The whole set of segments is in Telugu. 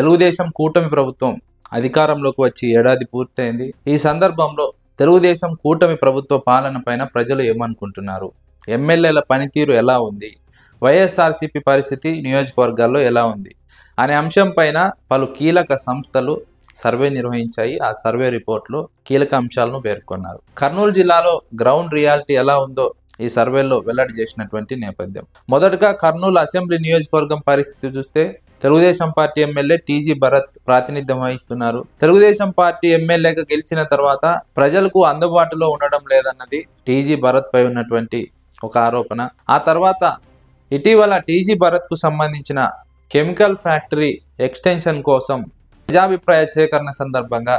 తెలుగుదేశం కూటమి ప్రభుత్వం అధికారంలోకి వచ్చి ఏడాది పూర్తయింది. ఈ సందర్భంలో తెలుగుదేశం కూటమి ప్రభుత్వ పాలన పైన ప్రజలు ఏమనుకుంటున్నారు, ఎమ్మెల్యేల పనితీరు ఎలా ఉంది, వైఎస్ఆర్సీపీ పరిస్థితి నియోజకవర్గాల్లో ఎలా ఉంది అనే అంశం పైన పలు కీలక సంస్థలు సర్వే నిర్వహించాయి. ఆ సర్వే రిపోర్ట్లో కీలక అంశాలను పేర్కొన్నారు. కర్నూలు జిల్లాలో గ్రౌండ్ రియాలిటీ ఎలా ఉందో ఈ సర్వేలో వెల్లడి చేసినటువంటి నేపథ్యం. మొదటగా కర్నూలు అసెంబ్లీ నియోజకవర్గం పరిస్థితి చూస్తే Telugu Desam party MLA TG Bharat ప్రాతినిధ్యం వహిస్తున్నారు. తెలుగుదేశం పార్టీ ఎమ్మెల్యేగా గెలిచిన తర్వాత ప్రజలకు అందుబాటులో ఉండడం లేదన్నది టీజీ భరత్ పై ఉన్నటువంటి ఒక ఆరోపణ. ఆ తర్వాత ఇటీవల టీజీ భరత్ కు సంబంధించిన కెమికల్ ఫ్యాక్టరీ ఎక్స్టెన్షన్ కోసం ప్రజాభిప్రాయ సేకరణ సందర్భంగా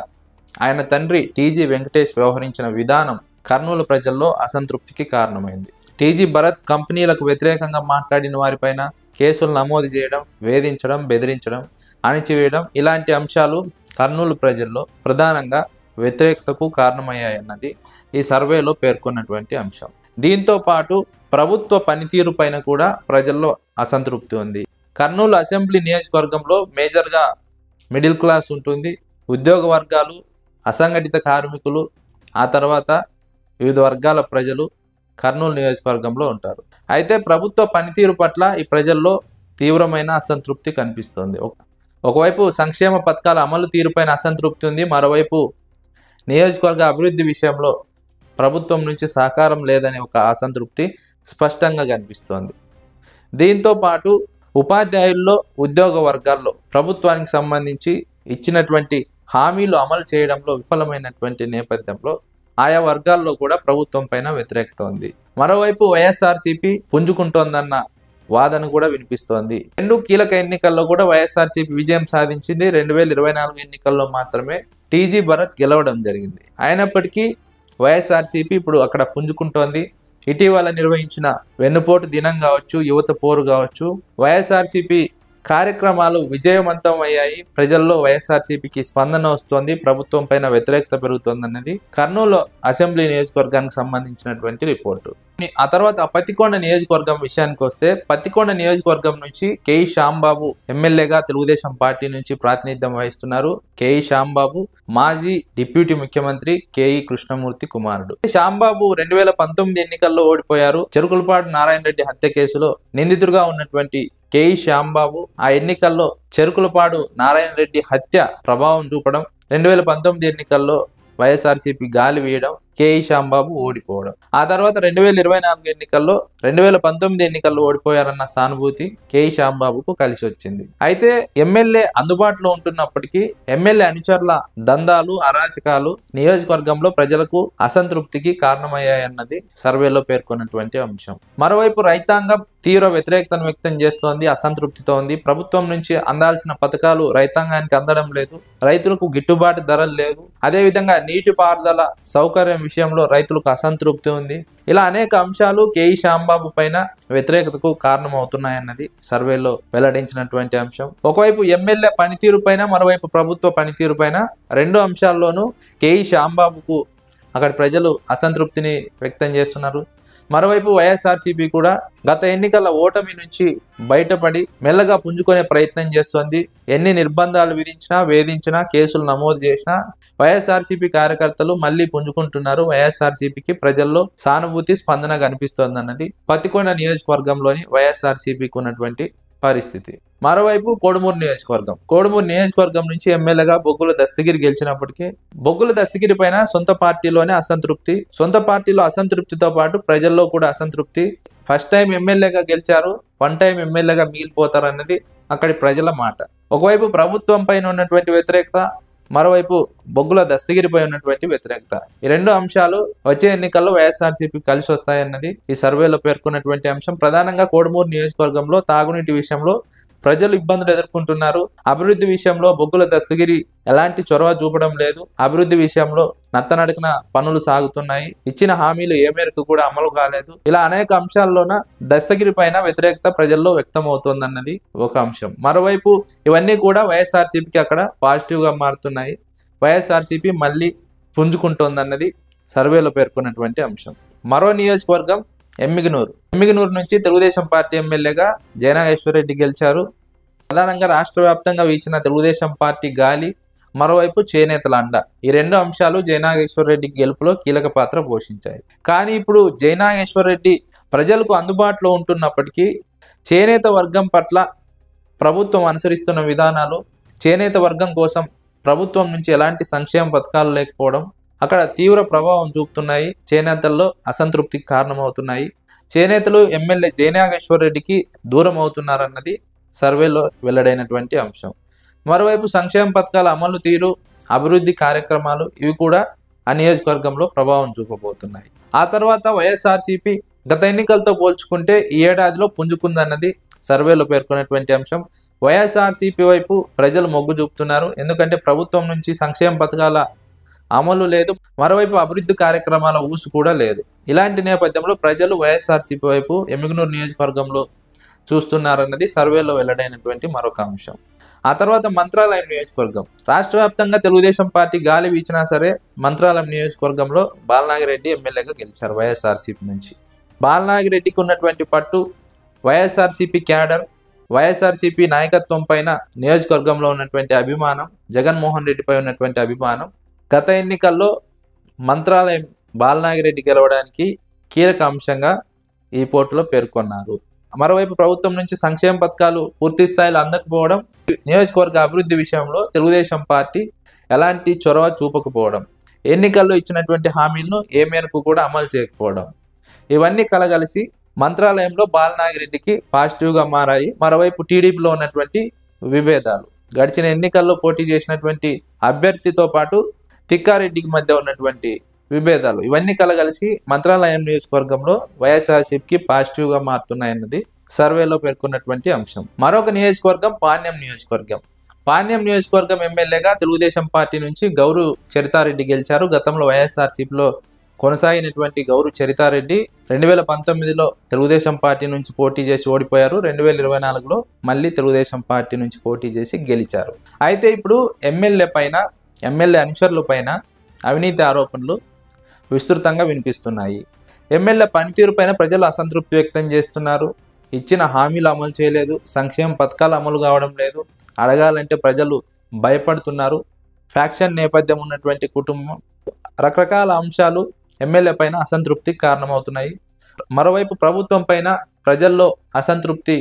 ఆయన తండ్రి టీజీ వెంకటేష్ వ్యవహరించిన విధానం కర్నూలు ప్రజల్లో అసంతృప్తికి కారణమైంది. టీజీ భరత్ కంపెనీలకు వ్యతిరేకంగా మాట్లాడిన వారిపైన కేసులు నమోదు చేయడం, వేధించడం, బెదిరించడం, అణిచివేయడం ఇలాంటి అంశాలు కర్నూలు ప్రజల్లో ప్రధానంగా వ్యతిరేకతకు కారణమయ్యాయన్నది ఈ సర్వేలో పేర్కొన్నటువంటి అంశం. దీంతో పాటు ప్రభుత్వ పనితీరు పైన కూడా ప్రజల్లో అసంతృప్తి ఉంది. కర్నూలు అసెంబ్లీ నియోజకవర్గంలో మేజర్గా మిడిల్ క్లాస్ ఉంటుంది. ఉద్యోగ వర్గాలు, అసంఘటిత కార్మికులు, ఆ తర్వాత వివిధ వర్గాల ప్రజలు కర్నూలు నియోజకవర్గంలో ఉంటారు. అయితే ప్రభుత్వ పనితీరు పట్ల ఈ ప్రజల్లో తీవ్రమైన అసంతృప్తి కనిపిస్తుంది. ఒకవైపు సంక్షేమ పథకాల అమలు తీరుపైన అసంతృప్తి ఉంది. మరోవైపు నియోజకవర్గ అభివృద్ధి విషయంలో ప్రభుత్వం నుంచి సహకారం లేదనే ఒక అసంతృప్తి స్పష్టంగా కనిపిస్తోంది. దీంతో పాటు ఉపాధ్యాయుల్లో, ఉద్యోగ వర్గాల్లో ప్రభుత్వానికి సంబంధించి ఇచ్చినటువంటి హామీలు అమలు చేయడంలో విఫలమైనటువంటి నేపథ్యంలో ఆయా వర్గాల్లో కూడా ప్రభుత్వం పైన వ్యతిరేకత ఉంది. మరోవైపు వైఎస్ఆర్సీపీ పుంజుకుంటోందన్న వాదన కూడా వినిపిస్తోంది. రెండు కీలక ఎన్నికల్లో కూడా వైఎస్ఆర్సీపీ విజయం సాధించింది. 2024 ఎన్నికల్లో మాత్రమే టీజీ భరత్ గెలవడం జరిగింది. అయినప్పటికీ వైఎస్ఆర్సీపీ ఇప్పుడు అక్కడ పుంజుకుంటోంది. ఇటీవల నిర్వహించిన వెన్నుపోటు దినం కావచ్చు, యువత పోరు కావచ్చు, వైఎస్ఆర్సీపీ కార్యక్రమాలు విజయవంతం అయ్యాయి. ప్రజల్లో వైఎస్ఆర్సీపీకి స్పందన వస్తోంది, ప్రభుత్వం పైన వ్యతిరేకత పెరుగుతోందన్నది కర్నూలు అసెంబ్లీ నియోజకవర్గానికి సంబంధించినటువంటి రిపోర్టు. ఆ తర్వాత పత్తికొండ నియోజకవర్గం విషయానికి వస్తే, పత్తికొండ నియోజకవర్గం నుంచి కేఈ శ్యాంబాబు ఎమ్మెల్యేగా తెలుగుదేశం పార్టీ నుంచి ప్రాతినిధ్యం వహిస్తున్నారు. కేఈ శ్యాంబాబు మాజీ డిప్యూటీ ముఖ్యమంత్రి కేఈ కృష్ణమూర్తి కుమారుడు. శ్యాంబాబు 2019 ఎన్నికల్లో ఓడిపోయారు. చెరుకులపాడు నారాయణ రెడ్డి హత్య కేసులో నిందితుడిగా ఉన్నటువంటి కేఈ శ్యాంబాబు ఆ ఎన్నికల్లో చెరుకులపాడు నారాయణ రెడ్డి హత్య ప్రభావం చూపడం, 2019 ఎన్నికల్లో వైఎస్ఆర్సీపీ గాలి వేయడం, కేఈ శ్యాంబాబు ఓడిపోవడం. ఆ తర్వాత 2024 ఎన్నికల్లో 2019 ఎన్నికల్లో ఓడిపోయారన్న సానుభూతి కేఈ శ్యాంబాబుకు కలిసి వచ్చింది. అయితే ఎమ్మెల్యే అందుబాటులో ఉంటున్నప్పటికీ ఎమ్మెల్యే అనుచరుల దందాలు, అరాచకాలు నియోజకవర్గంలో ప్రజలకు అసంతృప్తికి కారణమయ్యాయన్నది సర్వేలో పేర్కొన్నటువంటి అంశం. మరోవైపు రైతాంగం తీవ్ర వ్యతిరేకతను వ్యక్తం చేస్తోంది, అసంతృప్తితో ఉంది. ప్రభుత్వం నుంచి అందాల్సిన పథకాలు రైతాంగానికి అందడం లేదు, రైతులకు గిట్టుబాటు ధరలు లేదు. అదేవిధంగా నీటిపారుదల సౌకర్యం విషయంలో రైతులకు అసంతృప్తి ఉంది. ఇలా అనేక అంశాలు కేఈ శ్యాంబాబు పైన వ్యతిరేకతకు కారణమవుతున్నాయన్నది సర్వేలో వెల్లడించినటువంటి అంశం. ఒకవైపు ఎమ్మెల్యే పనితీరు పైన, మరోవైపు ప్రభుత్వ పనితీరు పైన రెండు అంశాల్లోనూ కేఈ శ్యాంబాబుకు అక్కడ ప్రజలు అసంతృప్తిని వ్యక్తం చేస్తున్నారు. మరోవైపు వైఎస్ఆర్సీపీ కూడా గత ఎన్నికల ఓటమి నుంచి బయటపడి మెల్లగా పుంజుకునే ప్రయత్నం చేస్తోంది. ఎన్ని నిర్బంధాలు విధించినా, వేధించినా, కేసులు నమోదు చేసినా వైఎస్ఆర్సీపీ కార్యకర్తలు మళ్ళీ పుంజుకుంటున్నారు. వైఎస్ఆర్సీపీకి ప్రజల్లో సానుభూతి, స్పందన కనిపిస్తోంది అన్నది పత్తికొండ నియోజకవర్గంలోని వైఎస్ఆర్సీపీకి ఉన్నటువంటి పరిస్థితి. మరోవైపు కోడుమూరు నియోజకవర్గం నుంచి ఎమ్మెల్యేగా బొగ్గుల దస్తగిరి గెలిచినప్పటికీ బొగ్గుల దస్తగిరి పైన సొంత పార్టీలోనే అసంతృప్తి, సొంత పార్టీలో అసంతృప్తితో పాటు ప్రజల్లో కూడా అసంతృప్తి. ఫస్ట్ టైం ఎమ్మెల్యేగా గెలిచారు, వన్ టైం ఎమ్మెల్యేగా మిగిలిపోతారు అన్నది అక్కడి ప్రజల మాట. ఒకవైపు ప్రభుత్వం పైన ఉన్నటువంటి వ్యతిరేకత, మరోవైపు బొగ్గుల దస్తగిరిపై ఉన్నటువంటి వ్యతిరేకత, ఈ రెండు అంశాలు వచ్చే ఎన్నికల్లో వైఎస్ఆర్సీపీ కలిసి వస్తాయన్నది ఈ సర్వేలో పేర్కొన్నటువంటి అంశం. ప్రధానంగా కోడుమూరు నియోజకవర్గంలో తాగునీటి విషయంలో ప్రజలు ఇబ్బందులు ఎదుర్కొంటున్నారు. అభివృద్ధి విషయంలో బొగ్గుల దస్తగిరి ఎలాంటి చొరవ చూపడం లేదు. అభివృద్ధి విషయంలో నత్తనడకన పనులు సాగుతున్నాయి, ఇచ్చిన హామీలు ఏ మేరకు కూడా అమలు కాలేదు. ఇలా అనేక అంశాల్లోన దస్తగిరి పైన వ్యతిరేకత ప్రజల్లో వ్యక్తం అవుతోందన్నది ఒక అంశం. మరోవైపు ఇవన్నీ కూడా వైఎస్ఆర్సీపీకి అక్కడ పాజిటివ్ గా మారుతున్నాయి. వైఎస్ఆర్సీపీ మళ్ళీ పుంజుకుంటోందన్నది సర్వేలో పేర్కొన్నటువంటి అంశం. మరో నియోజకవర్గం ఎమ్మిగనూరు నుంచి తెలుగుదేశం పార్టీ ఎమ్మెల్యేగా జయనాగేశ్వరరెడ్డి గెలిచారు. ప్రధానంగా రాష్ట్ర వ్యాప్తంగా వీచిన తెలుగుదేశం పార్టీ గాలి, మరోవైపు చేనేతల అండ, ఈ రెండు అంశాలు జయనాగేశ్వర రెడ్డి గెలుపులో కీలక పాత్ర పోషించాయి. కానీ ఇప్పుడు జయనాగేశ్వర రెడ్డి ప్రజలకు అందుబాటులో ఉంటున్నప్పటికీ చేనేత వర్గం పట్ల ప్రభుత్వం అనుసరిస్తున్న విధానాలు, చేనేత వర్గం కోసం ప్రభుత్వం నుంచి ఎలాంటి సంక్షేమ పథకాలు లేకపోవడం అక్కడ తీవ్ర ప్రభావం చూపుతున్నాయి. చేనేతల్లో అసంతృప్తికి కారణమవుతున్నాయి. చేనేతలు ఎమ్మెల్యే జయనాగేశ్వర రెడ్డికి దూరం అవుతున్నారన్నది సర్వేలో వెల్లడైనటువంటి అంశం. మరోవైపు సంక్షేమ పథకాల అమలు తీరు, అభివృద్ధి కార్యక్రమాలు ఇవి కూడా ఆ నియోజకవర్గంలో ప్రభావం చూపబోతున్నాయి. ఆ తర్వాత వైఎస్ఆర్సీపీ గత ఎన్నికలతో పోల్చుకుంటే ఈ ఏడాదిలో పుంజుకుందన్నది సర్వేలో పేర్కొన్నటువంటి అంశం. వైఎస్ఆర్సీపీ వైపు ప్రజలు మొగ్గు చూపుతున్నారు. ఎందుకంటే ప్రభుత్వం నుంచి సంక్షేమ పథకాల అమలు లేదు, మరోవైపు అభివృద్ధి కార్యక్రమాల ఊసు కూడా లేదు. ఇలాంటి నేపథ్యంలో ప్రజలు వైఎస్ఆర్సీపీ వైపు ఎమ్మిగనూరు నియోజకవర్గంలో చూస్తున్నారన్నది సర్వేలో వెల్లడైనటువంటి మరొక అంశం. ఆ తర్వాత మంత్రాలయం నియోజకవర్గం. రాష్ట్ర వ్యాప్తంగా తెలుగుదేశం పార్టీ గాలి వీచినా సరే మంత్రాలయం నియోజకవర్గంలో బాలనాగిరెడ్డి ఎమ్మెల్యేగా గెలిచారు వైఎస్ఆర్సీపీ నుంచి. బాలనాగిరెడ్డికి ఉన్నటువంటి పట్టు, వైఎస్ఆర్సీపీ క్యాడర్, వైఎస్ఆర్సీపీ నాయకత్వం పైన నియోజకవర్గంలో ఉన్నటువంటి అభిమానం, జగన్మోహన్ రెడ్డిపై ఉన్నటువంటి అభిమానం గత ఎన్నికల్లో మంత్రాలయం బాలనాగిరెడ్డి గెలవడానికి కీలక అంశంగా ఈ పోటీలో పేర్కొన్నారు. మరోవైపు ప్రభుత్వం నుంచి సంక్షేమ పథకాలు పూర్తి స్థాయిలో అందకపోవడం, నియోజకవర్గ అభివృద్ధి విషయంలో తెలుగుదేశం పార్టీ ఎలాంటి చొరవ చూపకపోవడం, ఎన్నికల్లో ఇచ్చినటువంటి హామీలను ఏ మేరకు కూడా అమలు చేయకపోవడం, ఇవన్నీ కలగలిసి మంత్రాలయంలో బాలనాగిరెడ్డికి పాజిటివ్గా మారాయి. మరోవైపు టీడీపీలో ఉన్నటువంటి విభేదాలు, గడిచిన ఎన్నికల్లో పోటీ చేసినటువంటి అభ్యర్థితో పాటు తిక్కారెడ్డికి మధ్య ఉన్నటువంటి విభేదాలు ఇవన్నీ కలగలిసి మంత్రాలయం నియోజకవర్గంలో వైఎస్ఆర్సీపీకి పాజిటివ్గా మారుతున్నాయన్నది సర్వేలో పేర్కొన్నటువంటి అంశం. మరొక నియోజకవర్గం పాణ్యం నియోజకవర్గం. పాణ్యం నియోజకవర్గం ఎమ్మెల్యేగా తెలుగుదేశం పార్టీ నుంచి గౌరు చరితారెడ్డి గెలిచారు. గతంలో వైఎస్ఆర్సీపీలో కొనసాగినటువంటి గౌరు చరితారెడ్డి 2019లో తెలుగుదేశం పార్టీ నుంచి పోటీ చేసి ఓడిపోయారు. 2024లో మళ్ళీ తెలుగుదేశం పార్టీ నుంచి పోటీ చేసి గెలిచారు. అయితే ఇప్పుడు ఎమ్మెల్యే అనుచరుల పైన అవినీతి ఆరోపణలు విస్తృతంగా వినిపిస్తున్నాయి. ఎమ్మెల్యే పనితీరు పైన ప్రజలు అసంతృప్తి వ్యక్తం చేస్తున్నారు. ఇచ్చిన హామీలు అమలు చేయలేదు, సంక్షేమ పథకాలు అమలు కావడం లేదు, అడగాలంటే ప్రజలు భయపడుతున్నారు, ఫ్యాక్షన్ నేపథ్యం ఉన్నటువంటి కుటుంబం, రకరకాల అంశాలు ఎమ్మెల్యే పైన అసంతృప్తికి కారణమవుతున్నాయి. మరోవైపు ప్రభుత్వం పైన ప్రజల్లో అసంతృప్తి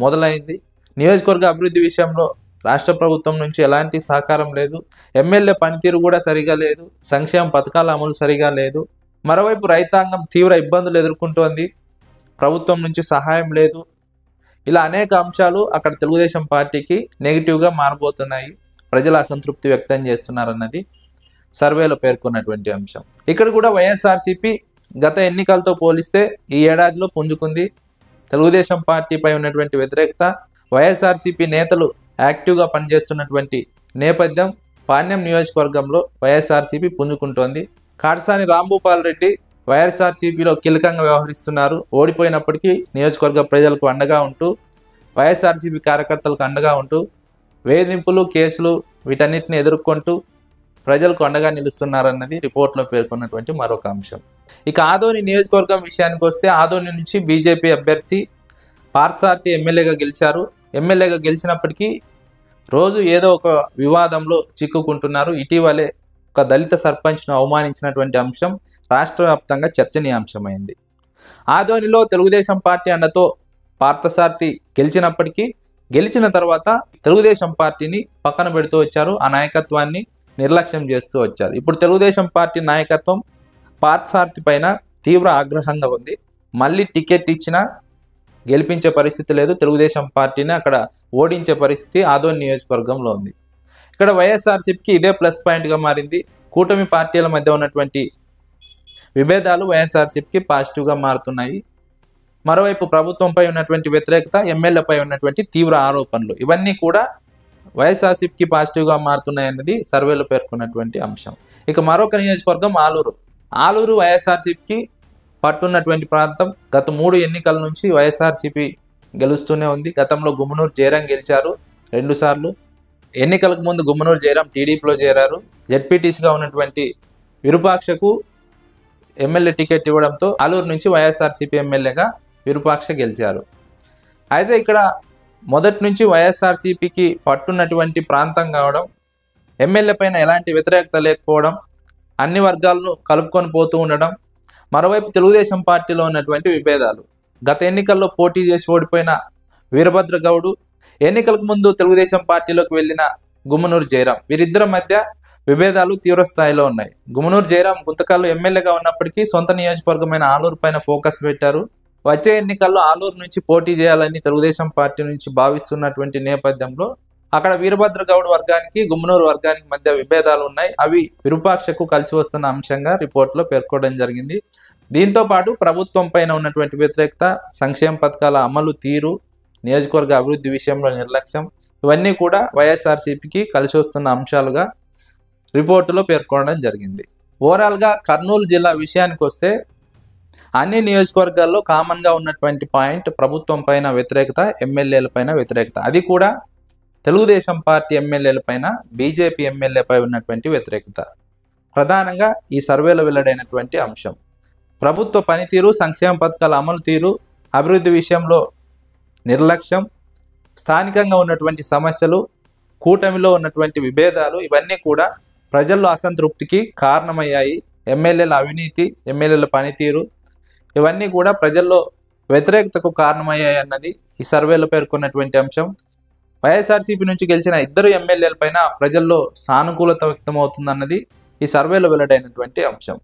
మొదలైంది. నియోజకవర్గ అభివృద్ధి విషయంలో రాష్ట్ర ప్రభుత్వం నుంచి ఎలాంటి సహకారం లేదు, ఎమ్మెల్యే పనితీరు కూడా సరిగా లేదు, సంక్షేమ పథకాల అమలు సరిగా లేదు. మరోవైపు రైతాంగం తీవ్ర ఇబ్బందులు ఎదుర్కొంటోంది, ప్రభుత్వం నుంచి సహాయం లేదు. ఇలా అనేక అంశాలు అక్కడ తెలుగుదేశం పార్టీకి నెగిటివ్గా మారబోతున్నాయి. ప్రజలు అసంతృప్తి వ్యక్తం చేస్తున్నారన్నది సర్వేలో పేర్కొన్నటువంటి అంశం. ఇక్కడ కూడా వైఎస్ఆర్సీపీ గత ఎన్నికలతో పోలిస్తే ఈ ఏడాదిలో పుంజుకుంది. తెలుగుదేశం పార్టీపై ఉన్నటువంటి వ్యతిరేకత, వైఎస్ఆర్సీపీ నేతలు యాక్టివ్గా పనిచేస్తున్నటువంటి నేపథ్యం పాణ్యం నియోజకవర్గంలో వైఎస్ఆర్సీపీ పుంజుకుంటోంది. కాటసాని రాంభూపాల్ రెడ్డి వైఎస్ఆర్సీపీలో కీలకంగా వ్యవహరిస్తున్నారు. ఓడిపోయినప్పటికీ నియోజకవర్గ ప్రజలకు అండగా ఉంటూ, వైఎస్ఆర్సీపీ కార్యకర్తలకు అండగా ఉంటూ, వేధింపులు, కేసులు వీటన్నిటిని ఎదుర్కొంటూ ప్రజలకు అండగా నిలుస్తున్నారన్నది రిపోర్ట్లో పేర్కొన్నటువంటి మరొక అంశం. ఇక ఆదోని నియోజకవర్గం విషయానికి వస్తే, ఆదోని నుంచి బీజేపీ అభ్యర్థి పార్థసారథి ఎమ్మెల్యేగా గెలిచారు. ఎమ్మెల్యేగా గెలిచినప్పటికీ రోజు ఏదో ఒక వివాదంలో చిక్కుకుంటున్నారు. ఇటీవలే ఒక దళిత సర్పంచ్ను అవమానించినటువంటి అంశం రాష్ట్ర వ్యాప్తంగా చర్చనీయాంశమైంది. ఆదోనిలో తెలుగుదేశం పార్టీ అండతో పార్థసారథి గెలిచినప్పటికీ గెలిచిన తర్వాత తెలుగుదేశం పార్టీని పక్కన పెడుతూ వచ్చారు, ఆ నాయకత్వాన్ని నిర్లక్ష్యం చేస్తూ వచ్చారు. ఇప్పుడు తెలుగుదేశం పార్టీ నాయకత్వం పార్థసారథి పైన తీవ్ర ఆగ్రహంగా ఉంది. మళ్ళీ టికెట్ ఇచ్చినా గెలిపించే పరిస్థితి లేదు, తెలుగుదేశం పార్టీని అక్కడ ఓడించే పరిస్థితి ఆదోని నియోజకవర్గంలో ఉంది. ఇక్కడ వైఎస్ఆర్సీపీకి ఇదే ప్లస్ పాయింట్గా మారింది. కూటమి పార్టీల మధ్య ఉన్నటువంటి విభేదాలు వైఎస్ఆర్సీపీకి పాజిటివ్గా మారుతున్నాయి. మరోవైపు ప్రభుత్వంపై ఉన్నటువంటి వ్యతిరేకత, ఎమ్మెల్యేపై ఉన్నటువంటి తీవ్ర ఆరోపణలు ఇవన్నీ కూడా వైఎస్ఆర్సీపీకి పాజిటివ్గా మారుతున్నాయన్నది సర్వేలో పేర్కొన్నటువంటి అంశం. ఇక మరొక నియోజకవర్గం ఆలూరు వైఎస్ఆర్సీపీకి పట్టున్నటువంటి ప్రాంతం. గత 3 ఎన్నికల నుంచి వైఎస్ఆర్సీపీ గెలుస్తూనే ఉంది. గతంలో గుమ్మనూరు జయరాం గెలిచారు 2 సార్లు. ఎన్నికలకు ముందు గుమ్మనూరు జయరాం టీడీపీలో చేరారు. జెడ్పీటీసీగా ఉన్నటువంటి విరూపాక్షకు ఎమ్మెల్యే టికెట్ ఇవ్వడంతో ఆలూరు నుంచి వైఎస్ఆర్సీపీ ఎమ్మెల్యేగా విరూపాక్ష గెలిచారు. అయితే ఇక్కడ మొదటి నుంచి వైఎస్ఆర్సీపీకి పట్టున్నటువంటి ప్రాంతం కావడం, ఎమ్మెల్యే పైన ఎలాంటి వ్యతిరేకత లేకపోవడం, అన్ని వర్గాలను కలుపుకొని పోతూ ఉండడం, మరోవైపు తెలుగుదేశం పార్టీలో ఉన్నటువంటి విభేదాలు. గత ఎన్నికల్లో పోటీ చేసి ఓడిపోయిన వీరభద్ర గౌడు, ఎన్నికలకు ముందు తెలుగుదేశం పార్టీలోకి వెళ్ళిన గుమ్మనూరు జయరాం, వీరిద్దరి మధ్య విభేదాలు తీవ్ర స్థాయిలో ఉన్నాయి. గుమ్మనూరు జయరాం గుంతకల్లో ఎమ్మెల్యేగా ఉన్నప్పటికీ సొంత నియోజకవర్గమైన ఆలూరు పైన ఫోకస్ పెట్టారు. వచ్చే ఎన్నికల్లో ఆలూరు నుంచి పోటీ చేయాలని తెలుగుదేశం పార్టీ నుంచి భావిస్తున్నటువంటి నేపథ్యంలో అక్కడ వీరభద్ర గౌడ్ వర్గానికి గుమ్మనూరు వర్గానికి మధ్య విభేదాలు ఉన్నాయి. అవి విరూపాక్షకు కలిసి వస్తున్న అంశంగా రిపోర్ట్లో పేర్కొనడం జరిగింది. దీంతో పాటు ప్రభుత్వం పైన ఉన్నటువంటి వ్యతిరేకత, సంక్షేమ పథకాల అమలు తీరు, నియోజకవర్గ అభివృద్ధి విషయంలో నిర్లక్ష్యం, ఇవన్నీ కూడా వైఎస్ఆర్సీపీకి కలిసి వస్తున్న అంశాలుగా రిపోర్టులో పేర్కొనడం జరిగింది. ఓవరాల్గా కర్నూలు జిల్లా విషయానికి వస్తే అన్ని నియోజకవర్గాల్లో కామన్గా ఉన్నటువంటి పాయింట్ ప్రభుత్వం పైన వ్యతిరేకత, ఎమ్మెల్యేల పైన వ్యతిరేకత. అది కూడా తెలుగుదేశం పార్టీ ఎమ్మెల్యేల పైన బీజేపీ ఎమ్మెల్యేపై ఉన్నటువంటి వ్యతిరేకత ప్రధానంగా ఈ సర్వేలో వెల్లడైనటువంటి అంశం. ప్రభుత్వ పనితీరు, సంక్షేమ పథకాల అమలు తీరు, అభివృద్ధి విషయంలో నిర్లక్ష్యం, స్థానికంగా ఉన్నటువంటి సమస్యలు, కూటమిలో ఉన్నటువంటి విభేదాలు, ఇవన్నీ కూడా ప్రజల్లో అసంతృప్తికి కారణమయ్యాయి. ఎమ్మెల్యేల అవినీతి, ఎమ్మెల్యేల పనితీరు, ఇవన్నీ కూడా ప్రజల్లో వ్యతిరేకతకు కారణమయ్యాయి అన్నది ఈ సర్వేలో పేర్కొన్నటువంటి అంశం. వైఎస్ఆర్సీపీ నుంచి గెలిచిన ఇద్దరు ఎమ్మెల్యేల పైన ప్రజల్లో సానుకూలత వ్యక్తమవుతుందన్నది ఈ సర్వేలో వెల్లడైనటువంటి అంశం.